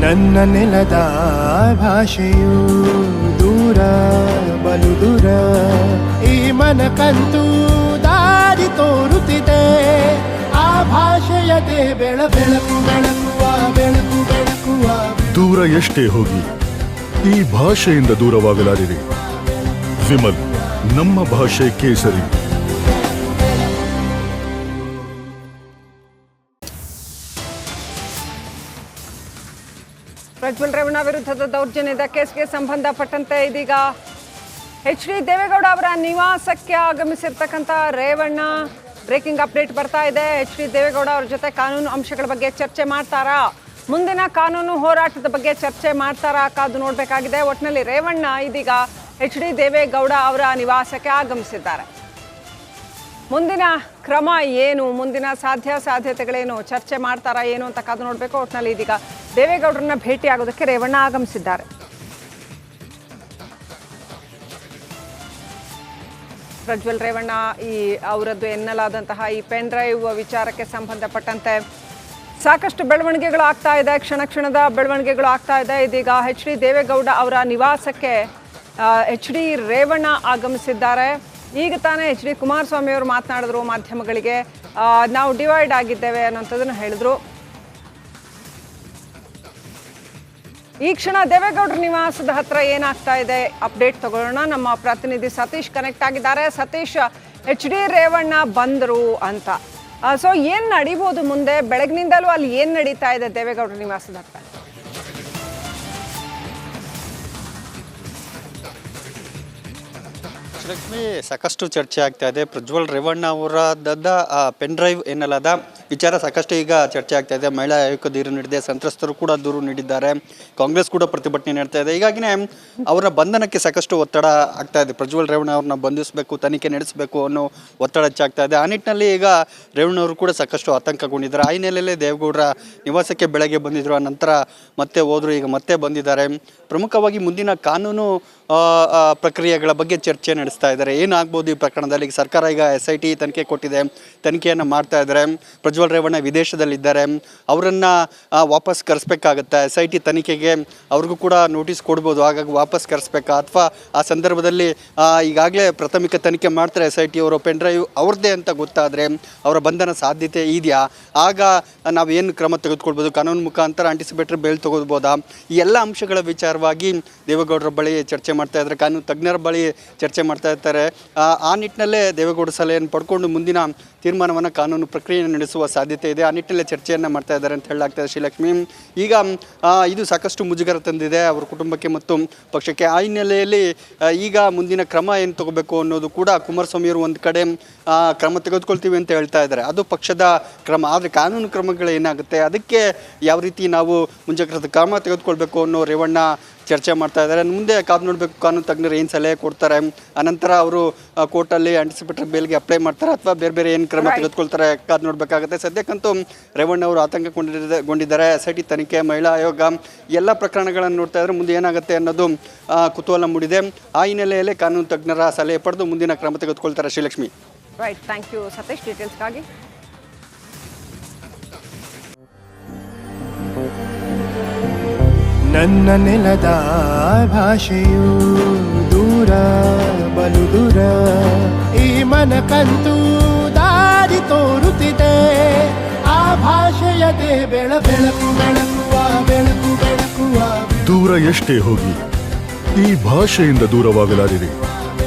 ನನ್ನ ನೆಲದ ಭಾಷೆಯು ದೂರ ಬಲು ದೂರ ಈ ಮನಕಂತೂ ದಾರಿ ತೋರುತ್ತಿದೆ ಆ ಭಾಷೆಯದೇ ಬೆಳಕು ಬೆಳಕುವ ಬೆಳಕು ಬೆಳಕುವ ದೂರ ಎಷ್ಟೇ ಹೋಗಿ ಈ ಭಾಷೆಯಿಂದ ದೂರವಾಗಲಾರಿರಿ. ವಿಮಲ್, ನಮ್ಮ ಭಾಷೆ ಕೇಸರಿ. ಪ್ರಜ್ವಲ್ ರೇವಣ್ಣ ವಿರುದ್ಧದ ದೌರ್ಜನ್ಯದ ಕೇಸ್ಗೆ ಸಂಬಂಧಪಟ್ಟಂತೆ ಇದೀಗ ಎಚ್.ಡಿ. ದೇವೇಗೌಡ ಅವರ ನಿವಾಸಕ್ಕೆ ಆಗಮಿಸಿರ್ತಕ್ಕಂಥ ರೇವಣ್ಣ ಬ್ರೇಕಿಂಗ್ ಅಪ್ಡೇಟ್ ಬರ್ತಾ ಇದೆ. ಎಚ್.ಡಿ. ದೇವೇಗೌಡ ಅವರ ಜೊತೆ ಕಾನೂನು ಅಂಶಗಳ ಬಗ್ಗೆ ಚರ್ಚೆ ಮಾಡ್ತಾರಾ, ಮುಂದಿನ ಕಾನೂನು ಹೋರಾಟದ ಬಗ್ಗೆ ಚರ್ಚೆ ಮಾಡ್ತಾರಾ ಕಾದು ನೋಡಬೇಕಾಗಿದೆ. ಒಟ್ಟಿನಲ್ಲಿ ರೇವಣ್ಣ ಇದೀಗ ಎಚ್.ಡಿ. ದೇವೇಗೌಡ ಅವರ ನಿವಾಸಕ್ಕೆ ಆಗಮಿಸಿದ್ದಾರೆ. ಮುಂದಿನ ಕ್ರಮ ಏನು, ಮುಂದಿನ ಸಾಧ್ಯತೆಗಳೇನು, ಚರ್ಚೆ ಮಾಡ್ತಾರಾ ಏನು ಅಂತ ಕಾದು ನೋಡಬೇಕು. ಒಟ್ಟಿನಲ್ಲಿ ಇದೀಗ ದೇವೇಗೌಡರನ್ನ ಭೇಟಿ ಆಗೋದಕ್ಕೆ ರೇವಣ್ಣ ಆಗಮಿಸಿದ್ದಾರೆ. ಪ್ರಜ್ವಲ್ ರೇವಣ್ಣ ಅವರದ್ದು ಎನ್ನಲಾದಂತಹ ಈ ಪೆನ್ ಡ್ರೈವ್ ವಿಚಾರಕ್ಕೆ ಸಂಬಂಧಪಟ್ಟಂತೆ ಸಾಕಷ್ಟು ಬೆಳವಣಿಗೆಗಳು ಆಗ್ತಾ ಇದೆ, ಕ್ಷಣದ ಬೆಳವಣಿಗೆಗಳು ಆಗ್ತಾ ಇದೆ. ಇದೀಗ ಎಚ್.ಡಿ. ದೇವೇಗೌಡ ಅವರ ನಿವಾಸಕ್ಕೆ ಎಚ್.ಡಿ. ರೇವಣ್ಣ ಆಗಮಿಸಿದ್ದಾರೆ. ಈಗ ತಾನೇ ಎಚ್.ಡಿ. ಕುಮಾರಸ್ವಾಮಿ ಅವರು ಮಾತನಾಡಿದ್ರು ಮಾಧ್ಯಮಗಳಿಗೆ, ನಾವು ಡಿವೈಡ್ ಆಗಿದ್ದೇವೆ ಅನ್ನೋಂಥದ್ದನ್ನು ಹೇಳಿದ್ರು. ಈ ಕ್ಷಣ ದೇವೇಗೌಡರ ನಿವಾಸದ ಹತ್ರ ಏನಾಗ್ತಾ ಇದೆ ಅಪ್ಡೇಟ್ ತಗೊಳ್ಳೋಣ. ನಮ್ಮ ಪ್ರತಿನಿಧಿ ಸತೀಶ್ ಕನೆಕ್ಟ್ ಆಗಿದ್ದಾರೆ. ಸತೀಶ್, ಎಚ್.ಡಿ. ರೇವಣ್ಣ ಬಂದರು ಅಂತ, ಸೊ ಏನು ನಡೀಬೋದು ಮುಂದೆ? ಬೆಳಗ್ನಿಂದಲೂ ಅಲ್ಲಿ ಏನು ನಡೀತಾ ಇದೆ ದೇವೇಗೌಡರ ನಿವಾಸದ ಹತ್ರ? ಲಕ್ಷ್ಮಿ, ಸಾಕಷ್ಟು ಚರ್ಚೆ ಆಗ್ತಾ ಇದೆ. ಪ್ರಜ್ವಲ್ ರೇವಣ್ಣ ಅವರದ ಪೆನ್ ಡ್ರೈವ್ ಎನ್ನಲಾದ ವಿಚಾರ ಸಾಕಷ್ಟು ಈಗ ಚರ್ಚೆ ಆಗ್ತಾ ಇದೆ. ಮಹಿಳಾ ಆಯೋಗ ದೂರು ನೀಡಿದೆ, ಸಂತ್ರಸ್ತರು ಕೂಡ ದೂರು ನೀಡಿದ್ದಾರೆ, ಕಾಂಗ್ರೆಸ್ ಕೂಡ ಪ್ರತಿಭಟನೆ ನಡೆಸ್ತಾ ಇದೆ. ಹೀಗಾಗಿನೇ ಅವರ ಬಂಧನಕ್ಕೆ ಸಾಕಷ್ಟು ಒತ್ತಡ ಆಗ್ತಾ ಇದೆ. ಪ್ರಜ್ವಲ್ ರೇವಣ್ಣ ಅವ್ರನ್ನ ಬಂಧಿಸಬೇಕು, ತನಿಖೆ ನಡೆಸಬೇಕು ಅನ್ನೋ ಒತ್ತಡ ಹೆಚ್ಚಾಗ್ತಾ ಇದೆ. ಆ ನಿಟ್ಟಿನಲ್ಲಿ ಈಗ ರೇವಣ್ಣ ಅವರು ಕೂಡ ಸಾಕಷ್ಟು ಆತಂಕಗೊಂಡಿದ್ದಾರೆ. ಆ ಹಿನ್ನೆಲೆಯಲ್ಲಿ ದೇವೇಗೌಡರ ನಿವಾಸಕ್ಕೆ ಬೆಳಗ್ಗೆ ಬಂದಿದ್ರು, ಆ ನಂತರ ಮತ್ತೆ ಹೋದ್ರು, ಈಗ ಮತ್ತೆ ಬಂದಿದ್ದಾರೆ. ಪ್ರಮುಖವಾಗಿ ಮುಂದಿನ ಕಾನೂನು ಪ್ರಕ್ರಿಯೆಗಳ ಬಗ್ಗೆ ಚರ್ಚೆ ನಡೆಸ್ತಾ ಇದ್ದಾರೆ. ಏನಾಗ್ಬೋದು ಈ ಪ್ರಕರಣದಲ್ಲಿ? ಸರ್ಕಾರ ಈಗ SIT ತನಿಖೆ ಕೊಟ್ಟಿದೆ, ತನಿಖೆಯನ್ನು ಮಾಡ್ತಾ ಇದ್ದಾರೆ. ಪ್ರಜ್ವಲ್ ರೇವಣ್ಣ ವಿದೇಶದಲ್ಲಿದ್ದಾರೆ, ಅವರನ್ನು ವಾಪಸ್ ಕರೆಸ್ಬೇಕಾಗತ್ತೆ. SIT ತನಿಖೆಗೆ ಅವ್ರಿಗೂ ಕೂಡ ನೋಟಿಸ್ ಕೊಡ್ಬೋದು, ಹಾಗಾಗಿ ವಾಪಸ್ ಕರೆಸ್ಬೇಕಾ, ಅಥವಾ ಆ ಸಂದರ್ಭದಲ್ಲಿ ಈಗಾಗಲೇ ಪ್ರಾಥಮಿಕ ತನಿಖೆ ಮಾಡ್ತಾರೆ SIT ಅವರು, ಪೆನ್ ಡ್ರೈವ್ ಅವ್ರದ್ದೇ ಅಂತ ಗೊತ್ತಾದರೆ ಅವರ ಬಂಧನ ಸಾಧ್ಯತೆ ಇದೆಯಾ? ಆಗ ನಾವೇನು ಕ್ರಮ ತೆಗೆದುಕೊಳ್ಬೋದು? ಕಾನೂನು ಮುಖಾಂತರ ಆಂಟಿಸಿಪೇಟರಿ ಬೇಲ್ ತೆಗೆದುಬೋದಾ? ಈ ಎಲ್ಲ ಅಂಶಗಳ ವಿಚಾರವಾಗಿ ದೇವೇಗೌಡರ ಬಳಿ ಚರ್ಚೆ ಮಾಡ್ತಾ ಇದ್ದಾರೆ, ಕಾನೂನು ತಜ್ಞರ ಬಳಿ ಚರ್ಚೆ ಮಾಡ್ತಾ ಇರ್ತಾರೆ. ಆ ನಿಟ್ಟಿನಲ್ಲೇ ದೇವೇಗೌಡ ಸಲಹೆಯನ್ನು ಪಡ್ಕೊಂಡು ಮುಂದಿನ ತೀರ್ಮಾನವನ್ನು, ಕಾನೂನು ಪ್ರಕ್ರಿಯೆಯನ್ನು ನಡೆಸುವ ಸಾಧ್ಯತೆ ಇದೆ. ಆ ನಿಟ್ಟಿನಲ್ಲಿ ಚರ್ಚೆಯನ್ನು ಮಾಡ್ತಾ ಇದ್ದಾರೆ ಅಂತ ಹೇಳಲಾಗ್ತದೆ. ಶ್ರೀಲಕ್ಷ್ಮಿ, ಈಗ ಇದು ಸಾಕಷ್ಟು ಮುಜುಗರ ತಂದಿದೆ ಅವರ ಕುಟುಂಬಕ್ಕೆ ಮತ್ತು ಪಕ್ಷಕ್ಕೆ. ಆ ಹಿನ್ನೆಲೆಯಲ್ಲಿ ಈಗ ಮುಂದಿನ ಕ್ರಮ ಏನು ತಗೋಬೇಕು ಅನ್ನೋದು ಕೂಡ ಕುಮಾರಸ್ವಾಮಿಯವರು ಒಂದು ಕಡೆ ಕ್ರಮ ತೆಗೆದುಕೊಳ್ತೀವಿ ಅಂತ ಹೇಳ್ತಾ ಇದ್ದಾರೆ. ಅದು ಪಕ್ಷದ ಕ್ರಮ. ಆದರೆ ಕಾನೂನು ಕ್ರಮಗಳು ಏನಾಗುತ್ತೆ, ಅದಕ್ಕೆ ಯಾವ ರೀತಿ ನಾವು ಮುಂಜಾಗ್ರತಾ ಕ್ರಮ ತೆಗೆದುಕೊಳ್ಬೇಕು ಅನ್ನೋ ರೇವಣ್ಣ ಚರ್ಚೆ ಮಾಡ್ತಾ ಇದ್ದಾರೆ. ಮುಂದೆ ಕಾದು ನೋಡಬೇಕು ಕಾನೂನು ತಜ್ಞರು ಏನು ಸಲಹೆ ಕೊಡ್ತಾರೆ. ಅನಂತರ ಅವರು ಕೋರ್ಟಲ್ಲಿ ಆಂಟಿಸಿಪೇಟರಿ ಬೇಲ್ಗೆ ಅಪ್ಲೈ ಮಾಡ್ತಾರೆ ಅಥವಾ ಬೇರೆ ಏನು ಕ್ರಮ ತೆಗೆದುಕೊಳ್ತಾರೆ ಕಾದು ನೋಡಬೇಕಾಗುತ್ತೆ. ಸದ್ಯಕ್ಕಂತೂ ರೇವಣ್ಣ ಅವರು ಆತಂಕಗೊಂಡಿದ್ದಾರೆ. SIT ತನಿಖೆ, ಮಹಿಳಾ ಆಯೋಗ ಎಲ್ಲ ಪ್ರಕರಣಗಳನ್ನು ನೋಡ್ತಾ ಇದ್ದಾರೆ. ಮುಂದೆ ಏನಾಗುತ್ತೆ ಅನ್ನೋದು ಕುತೂಹಲ ಮೂಡಿದೆ. ಆ ಹಿನ್ನೆಲೆಯಲ್ಲಿ ಕಾನೂನು ತಜ್ಞರ ಸಲಹೆ ಪಡೆದು ಮುಂದಿನ ಕ್ರಮ ತೆಗೆದುಕೊಳ್ತಾರೆ. Srilakshmi, right, thank you Satish ಡೀಟೇಲ್ಸ್ಗಾಗಿ. ನನ್ನ ನೆಲದ ಭಾಷೆಯು ದೂರ ಬಲು ದೂರ ಈ ಮನಕಂತೂ ದಾರಿ ತೋರುತ್ತಿದೆ ಆ ಭಾಷೆಯದೇ ಬೆಳಕು ಬೆಳಕುವ ಬೆಳಕು ಬೆಳಕುವ ದೂರ ಎಷ್ಟೇ ಹೋಗಿ ಈ ಭಾಷೆಯಿಂದ ದೂರವಾಗಲಾರಿರಿ.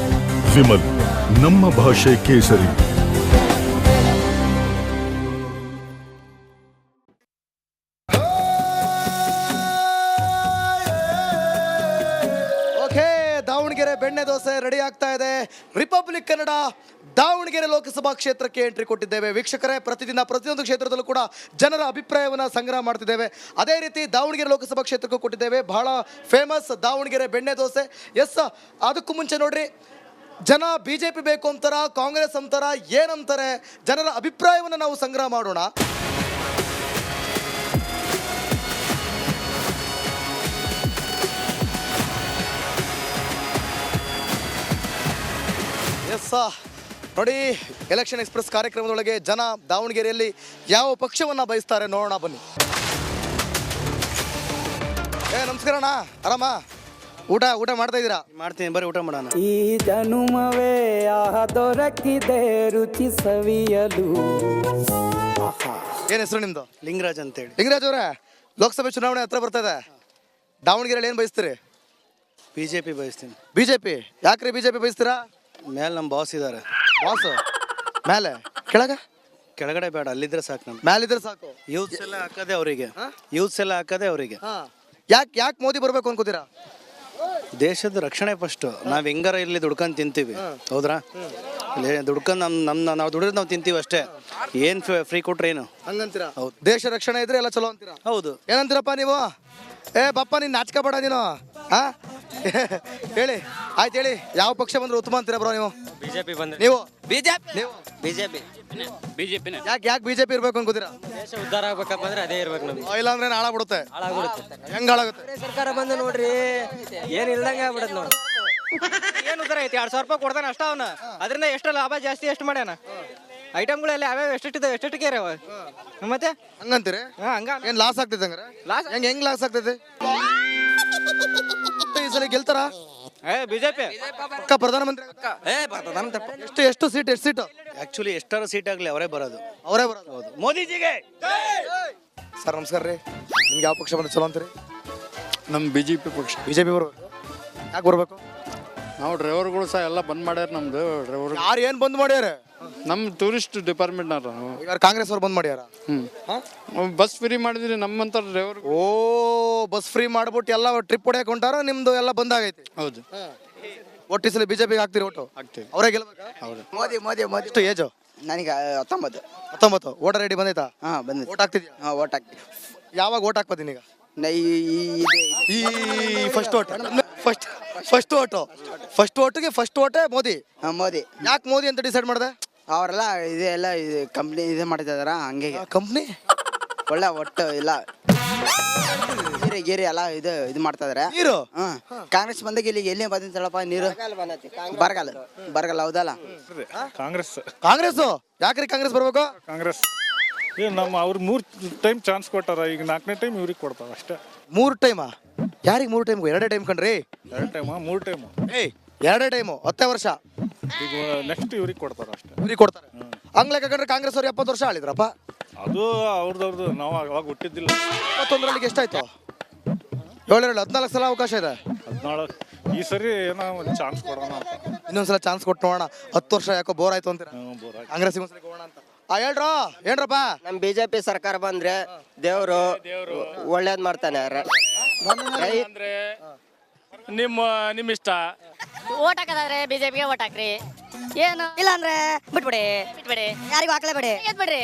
ವಿಮಲ್, ನಮ್ಮ ಭಾಷೆ ಕೇಸರಿ. ದಾವಣಗೆರೆ ಬೆಣ್ಣೆ ದೋಸೆ ರೆಡಿ ಆಗ್ತಾ ಇದೆ. ರಿಪಬ್ಲಿಕ್ ಕನ್ನಡ ದಾವಣಗೆರೆ ಲೋಕಸಭಾ ಕ್ಷೇತ್ರಕ್ಕೆ ಎಂಟ್ರಿ ಕೊಟ್ಟಿದ್ದೇವೆ. ವೀಕ್ಷಕರೇ, ಪ್ರತಿಯೊಂದು ಕ್ಷೇತ್ರದಲ್ಲೂ ಕೂಡ ಜನರ ಅಭಿಪ್ರಾಯವನ್ನು ಸಂಗ್ರಹ ಮಾಡ್ತಿದ್ದೇವೆ. ಅದೇ ರೀತಿ ದಾವಣಗೆರೆ ಲೋಕಸಭಾ ಕ್ಷೇತ್ರಕ್ಕೂ ಕೊಟ್ಟಿದ್ದೇವೆ. ಬಹಳ ಫೇಮಸ್ ದಾವಣಗೆರೆ ಬೆಣ್ಣೆ ದೋಸೆ. ಎಸ್, ಅದಕ್ಕೂ ಮುಂಚೆ ನೋಡ್ರಿ, ಜನ BJP ಬೇಕು ಅಂತಾರ, ಕಾಂಗ್ರೆಸ್ ಅಂತಾರ, ಏನಂತಾರೆ, ಜನರ ಅಭಿಪ್ರಾಯವನ್ನು ನಾವು ಸಂಗ್ರಹ ಮಾಡೋಣ. ಎಸ್ ನೋಡಿ, ಎಲೆಕ್ಷನ್ ಎಕ್ಸ್ಪ್ರೆಸ್ ಕಾರ್ಯಕ್ರಮದೊಳಗೆ ಜನ ದಾವಣಗೆರೆಯಲ್ಲಿ ಯಾವ ಪಕ್ಷವನ್ನು ಬಯಸ್ತಾರೆ ನೋಡೋಣ ಬನ್ನಿ. ನಮಸ್ಕಾರ ಅಣ್ಣ, ಆರಾಮ? ಊಟ ಮಾಡ್ತಾ ಇದ್ದೀರಾ? ಮಾಡ್ತೀನಿ, ಬರೀ ಊಟ ಮಾಡೋಣ. ಈ ಜನುಮವೇ ಆಹ ದೊರಕಿದೆ ರುಚಿ ಸವಿಯಲು. ಏನ್ ಹೆಸರು ನಿಮ್ದು? ಲಿಂಗರಾಜ್ ಅಂತೇಳಿ. ಲಿಂಗರಾಜ್ ಅವರೇ, ಲೋಕಸಭೆ ಚುನಾವಣೆ ಹತ್ರ ಬರ್ತದೆ. ದಾವಣಗೆರೆಯಲ್ಲಿ ಏನ್ ಬಯಸ್ತೀರಿ? BJP ಬಯಸ್ತೀನಿ. ಬಿಜೆಪಿ. ಯಾಕ್ರಿ ಬಿಜೆಪಿ ಬಯಸ್ತೀರಾ? ಮೇಲೆ ನಮ್ಮ ಬಾಸ್ ಇದ್ದಾರೆ. ಬಾಸ್ ಮೇಲೆ ಕೆಳಗಡೆ ಬೇಡ, ಅಲ್ಲಿದ್ರೆ ಸಾಕು. ನಮ್ಗೆ ಮೇಲಿದ್ರೆ ಸಾಕು. ಯೂತ್ಸ್ ಎಲ್ಲ ಹಾಕೋದೇ ಅವರಿಗೆ. ಯಾಕೆ ಮೋದಿ ಬರ್ಬೇಕು ಅನ್ಕೋತೀರಾ? ದೇಶದ ರಕ್ಷಣೆ ಫಸ್ಟ್. ನಾವ್ ಹೆಂಗಾರ ಇಲ್ಲಿ ದುಡ್ಕೊಂಡ್ ತಿಂತೀವಿ, ಹೌದ್ರಾ? ದುಡ್ಕೊಂಡ್ ನಾವು ದುಡಿದ್ರೆ ನಾವು ತಿಂತೀವಿ ಅಷ್ಟೇ. ಏನ್ ಫ್ರೀ ಕೊಟ್ರೆ ಏನು ಹಂಗಂತೀರಾ? ಹೌದು. ದೇಶ ರಕ್ಷಣೆ ಇದ್ರೆ ಎಲ್ಲ ಚಲೋ ಅಂತೀರಾ? ಹೌದು. ಏನಂತೀರಪ್ಪ ನೀವು? ಬಪ್ಪ ನೀನ್ ನಾಚಿಕೆ ಬೇಡ ನೀನು. ಹೇಳಿ, ಆಯ್ತು ಹೇಳಿ, ಯಾವ ಪಕ್ಷ ಬಂದ್ರೆ ಉತ್ತಮ ಅಂತೀರಾ ಬ್ರೋ ನೀವು? ಬಿಜೆಪಿ ಬಂದ್ರೆ ನೀವು ನೀವು ಬಿಜೆಪಿನೇ. ಯಾಕೆ ಬಿಜೆಪಿ ಇರ್ಬೇಕು ಅನ್ಕೋತೀರಾ? ದೇಶ ಉದ್ಧಾರ ಆಗ್ಬೇಕಪ್ಪ ಅಂದ್ರೆ ಅದೇ ಇರ್ಬೇಕು ನಮ್ಗೆ. ಇಲ್ಲ ಅಂದ್ರೆ ಹಾಳಾಗ್ಬಿಡುತ್ತೆ. ಹೆಂಗ್ ಹಾಳಾಗುತ್ತೆ? ಸರ್ಕಾರ ಬಂದು ನೋಡ್ರಿ ಏನ್ ಇಲ್ದಂಗೆ ಆಗ್ಬಿಡತ್ ನೋಡಿ. ಏನ್ ಉದ್ಧಾರ ಐತಿ? 2,000 ರೂಪಾಯಿ ಕೊಡ್ತಾನೆ ಅಷ್ಟ ಅವನ. ಅದರಿಂದ ಎಷ್ಟು ಲಾಭ ಜಾಸ್ತಿ ಎಷ್ಟು ಮಾಡ್ಯಾನ? ಐಟಮ್ಗಳೆಲ್ಲ ಯಾವ್ಯಾವ ಎಷ್ಟೆಷ್ಟಕ್ಕೆ ಇರವ ಮತ್ತೆ ಹಂಗಂತೀರಿ? ಹಂಗ ಏನ್ ಲಾಸ್ ಆಗ್ತೈತೆ ಹಂಗಾರೆ? ಲಾಸ್ ಹೆಂಗ್ ಲಾಸ್ ಆಗ್ತೈತೆ? ಈ ಸಲ ಗೆಲ್ತಾರ? ಬಿಜೆಪಿ ಪಕ್ಕ ಪ್ರಧಾನಮಂತ್ರಿ ಆಗುತ್ತಾ? ಎಷ್ಟು ಸೀಟ್? ಆಕ್ಚುಲಿ ಎಷ್ಟಾರು ಸೀಟ್ ಆಗ್ಲಿ ಅವರೇ ಬರೋದು. ಅವರೇ ಬರೋದು. ಹೌದು. ಮೋದಿಜಿಗೆ. ಸರ್ ನಮಸ್ಕಾರ ರೀ. ನಿಮ್ಗೆ ಯಾವ ಪಕ್ಷ ಬಂದ್ರೆ ಚಲೋ ಅಂತೀರಿ? ನಮ್ಮ BJP ಪಕ್ಷ. ಬಿಜೆಪಿ ಬರ್ಬೇಕು. ಯಾಕೆ ಬರ್ಬೇಕು? ನಾವು ಡ್ರೈವರ್ಗಳು ಸಹ ಎಲ್ಲ ಬಂದ್ ಮಾಡ್ಯಾರ. ನಮ್ದು ಡ್ರೈವರ್ ಯಾರು ಏನ್ ಬಂದ್ ಮಾಡ್ಯಾರ? ನಮ್ಮ ಟೂರಿಸ್ಟ್ ಡಿಪಾರ್ಟ್ಮೆಂಟ್ನಾರ. ಯಾರು ಕಾಂಗ್ರೆಸ್ ಅವ್ರು ಬಂದ್ ಮಾಡ್ಯಾರ? ಬಸ್ ಫ್ರೀ ಮಾಡಿದ್ರಿ ನಮ್ಮಂತ ಡ್ರೈವರ್. ಓ, ಬಸ್ ಫ್ರೀ ಮಾಡ್ಬಿಟ್ಟು ಎಲ್ಲ ಟ್ರಿಪ್ ಹೊಡ್ಯಾಕ ಹೊಂಟಾರ. ನಿಮ್ದು ಎಲ್ಲ ಬಂದ್ ಆಗೈತಿ. ಹೌದು, ಒಟ್ಟು ಈ ಸಲ ಬಿಜೆಪಿಗೆ ಹಾಕ್ತಿರಿ ಒಟ್ಟು? ಆಗ್ತೀವಿ. ಅವರೇ ಗೆಲ್ಬೇಕಾ? ಹೌದು. ಮೋದಿ ಎಷ್ಟು ಏಜು? ನನಗೆ 19. ವೋಟರ್ ರೆಡಿ ಬಂದೈತಾ? ಬಂದಿದೆ. ಓಟ್ ಹಾಕ್ತಿದ್ಯಾ? ಓಟ್ ಹಾಕಿ ಯಾವಾಗ ಓಟ್ ಹಾಕ್ಬೋದು ನೀಗ? ಈ ಈ ಫಸ್ಟ್ ಓಟಿಗೆ ಫಸ್ಟ್ ಓಟೇ ಮೋದಿ. ಮೋದಿ. ಯಾಕೆ ಮೋದಿ ಅಂತ ಡಿಸೈಡ್ ಮಾಡಿದೆ? ಅವರೆಲ್ಲ ಇದೆಲ್ಲ ಕಂಪ್ನಿ ಇದು ಮಾಡ್ತಿದಾರ ಹಂಗೆ. ಕಂಪ್ನಿ ಒಳ್ಳೆ ಒಟ್ಟು ಇಲ್ಲ ಗೀರಿ ಎಲ್ಲ ಇದು ಮಾಡ್ತಾ ಇದಾರೆ. ನೀರು ಕಾಂಗ್ರೆಸ್ ಬಂದಾಗ ಇಲ್ಲಿ ಎಲ್ಲಿ ಬಂದಿತ್ತಲ್ಲಪ್ಪ ನೀರು? ಬರಗಾಲ ಹೌದಲ್ಲ? ಕಾಂಗ್ರೆಸ್. ಯಾಕ್ರಿ ಕಾಂಗ್ರೆಸ್ ಬರ್ಬೇಕು? ಕಾಂಗ್ರೆಸ್ ನಮ್ಮ ಅವ್ರು 3 ಟೈಮ್ ಚಾನ್ಸ್ ಕೊಟ್ಟಾರ. ಈಗ 4ನೇ ಟೈಮ್ ಇವ್ರಿಗೆ ಕೊಡ್ತಾರ ಅಷ್ಟೇ. 3 ಟೈಮಾ? ಯಾರಿಗೆ 3 ಟೈಮ್? 2 ಟೈಮ್ ಕಣ್ರಿ. 2 ಟೈಮಾ 3 ಟೈಮು? 2 ಟೈಮು 10 ವರ್ಷ. ಈಗ ನೆಕ್ಸ್ಟ್ ಇವ್ರಿಗೆ ಕೊಡ್ತಾರ ಅಷ್ಟೇ. ಇವ್ರಿಗೆ ಕೊಡ್ತಾರೆ. ಹಂಗ್ಲೆಕ್ಕ ಕಂಡ್ರೆ ಕಾಂಗ್ರೆಸ್ ಅವ್ರು 70 ವರ್ಷ ಆಳಿದ್ರಪ್ಪ. ಅದು ಅವ್ರದ್ದು ನಾವು ಅವಾಗ ಹುಟ್ಟಿದ್ದಿಲ್ಲ. 21ರಲ್ಲಿ ಎಷ್ಟಾಯ್ತು? 14 ಸಲ ಅವಕಾಶ ಇದೆ. 14 ಈ ಸರಿ ಏನೋ ಒಂದು ಚಾನ್ಸ್ ಕೊಡೋಣ ಅಂತ. ಇನ್ನೊಂದ್ಸಲ ಚಾನ್ಸ್ ಕೊಟ್ಟು ನೋಡೋಣ. 10 ವರ್ಷ ಯಾಕೋ ಬೋರ್ ಆಯ್ತು ಅಂತೀರಾ? ಕಾಂಗ್ರೆಸ್ ಒಂದ್ಸಲ ಹೋಗೋಣ ಅಂತ. ಏನ್ರಪ್ಪ? ನಮ್ ಬಿಜೆಪಿ ಸರ್ಕಾರ ಬಂದ್ರೆ ದೇವ್ರು ಒಳ್ಳೇದ್ ಮಾಡ್ತಾನೆ. ನಿಮ್ಮ ಇಷ್ಟ. ಓಟ್ ಹಾಕೋದಾದ್ರೆ ಬಿಜೆಪಿಗೆ ಓಟ್ ಹಾಕ್ರಿ. ಏನು ಇಲ್ಲ ಅಂದ್ರೆ ಬಿಟ್ಬಿಡಿ ಯಾರಿಗೂ ಹಾಕ್ಲೇಬೇಡಿ. ಬಿಡ್ರಿ.